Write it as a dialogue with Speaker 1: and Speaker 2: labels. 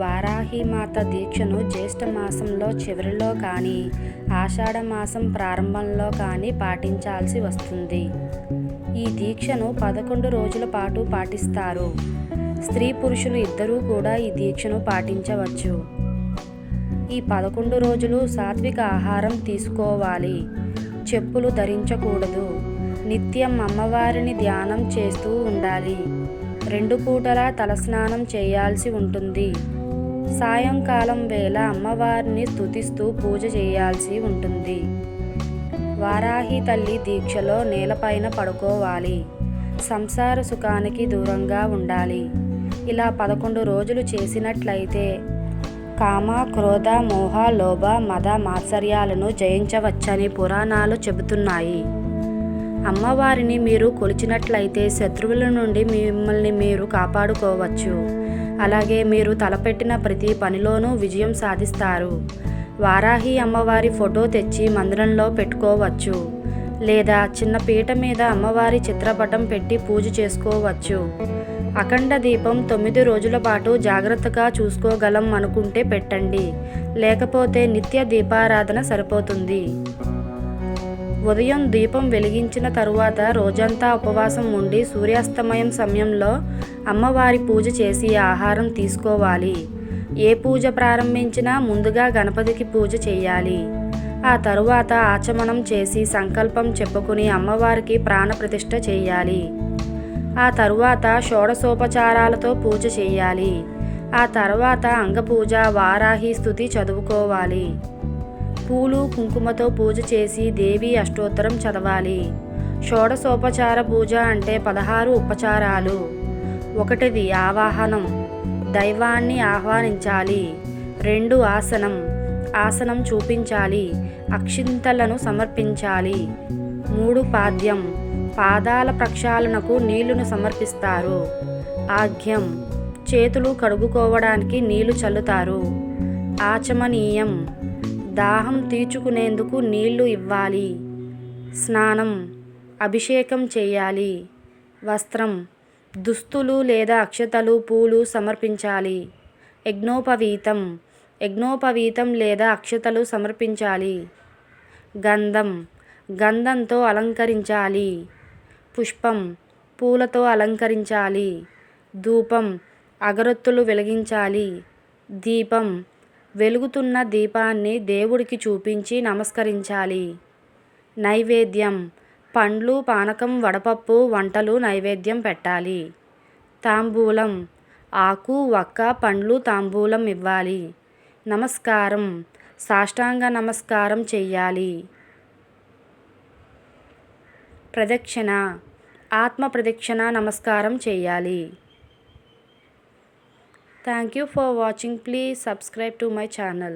Speaker 1: వారాహిమాత దీక్షను జ్యేష్ఠ మాసంలో చివరిలో కానీ ఆషాఢ మాసం ప్రారంభంలో కానీ పాటించాల్సి వస్తుంది. ఈ దీక్షను 11 రోజుల పాటు పాటిస్తారు. స్త్రీ పురుషులు ఇద్దరూ కూడా ఈ దీక్షను పాటించవచ్చు. ఈ 11 రోజులు సాత్విక ఆహారం తీసుకోవాలి. చెప్పులు ధరించకూడదు. నిత్యం అమ్మవారిని ధ్యానం చేస్తూ ఉండాలి. 2 పూటలా తలస్నానం చేయాల్సి ఉంటుంది. సాయంకాలం వేళ అమ్మవారిని స్తుతిస్తూ పూజ చేయాల్సి ఉంటుంది. వారాహి తల్లి దీక్షలో నేలపైన పడుకోవాలి. సంసార సుఖానికి దూరంగా ఉండాలి. ఇలా 11 రోజులు చేసినట్లయితే కామ, క్రోధ, మోహ, లోభ, మద, మాత్సర్యాలను జయించవచ్చని పురాణాలు చెబుతున్నాయి. అమ్మవారిని మీరు కొలిచినట్లయితే శత్రువుల నుండి మిమ్మల్ని మీరు కాపాడుకోవచ్చు. అలాగే మీరు తలపెట్టిన ప్రతి పనిలోనూ విజయం సాధిస్తారు. వారాహి అమ్మవారి ఫోటో తెచ్చి మందిరంలో పెట్టుకోవచ్చు. లేదా చిన్న పీట మీద అమ్మవారి చిత్రపటం పెట్టి పూజ చేసుకోవచ్చు. అఖండ దీపం 9 రోజుల పాటు జాగ్రత్తగా చూసుకోగలం అనుకుంటే పెట్టండి. లేకపోతే నిత్య దీపారాధన సరిపోతుంది. ఉదయం దీపం వెలిగించిన తరువాత రోజంతా ఉపవాసం ఉండి సూర్యాస్తమయం సమయంలో అమ్మవారి పూజ చేసి ఆహారం తీసుకోవాలి. ఏ పూజ ప్రారంభించినా ముందుగా గణపతికి పూజ చేయాలి. ఆ తరువాత ఆచమనం చేసి సంకల్పం చెప్పుకుని అమ్మవారికి ప్రాణప్రతిష్ఠ చేయాలి. ఆ తరువాత షోడశోపచారాలతో పూజ చేయాలి. ఆ తర్వాత అంగపూజ, వారాహి స్తుతి చదువుకోవాలి. పూలు కుంకుమతో పూజ చేసి దేవి అష్టోత్తరం చదవాలి. షోడశోపచార పూజ అంటే 16 ఉపచారాలు. 1 ఆవాహనం, దైవాన్ని ఆహ్వానించాలి. 2 ఆసనం చూపించాలి. అక్షింతలను సమర్పించాలి. 3 పాద్యం, పాదాల ప్రక్షాళనకు నీళ్లను సమర్పిస్తారు. ఆఘ్యం, చేతులు కడుగుకోవడానికి నీళ్లు చల్లుతారు. ఆచమనీయం, దాహం తీర్చుకునేందుకు నీళ్లు ఇవ్వాలి. స్నానం, అభిషేకం చేయాలి. వస్త్రం, దుస్తులు లేదా అక్షతలు, పూలు సమర్పించాలి. యజ్ఞోపవీతం లేదా అక్షతలు సమర్పించాలి. గంధం, గంధంతో అలంకరించాలి. పుష్పం, పూలతో అలంకరించాలి. ధూపం, అగరొత్తులు వెలిగించాలి. దీపం, వెలుగుతున్న దీపాన్ని దేవుడికి చూపించి నమస్కరించాలి. నైవేద్యం, పండ్లు, పానకం, వడపప్పు వంటలు నైవేద్యం పెట్టాలి. తాంబూలం, ఆకు, వక్క, పండ్లు తాంబూలం ఇవ్వాలి. నమస్కారం, సాష్టాంగ నమస్కారం చెయ్యాలి. ప్రదక్షిణ, ఆత్మ ప్రదక్షిణ నమస్కారం చేయాలి. Thank you for watching. Please subscribe to my channel.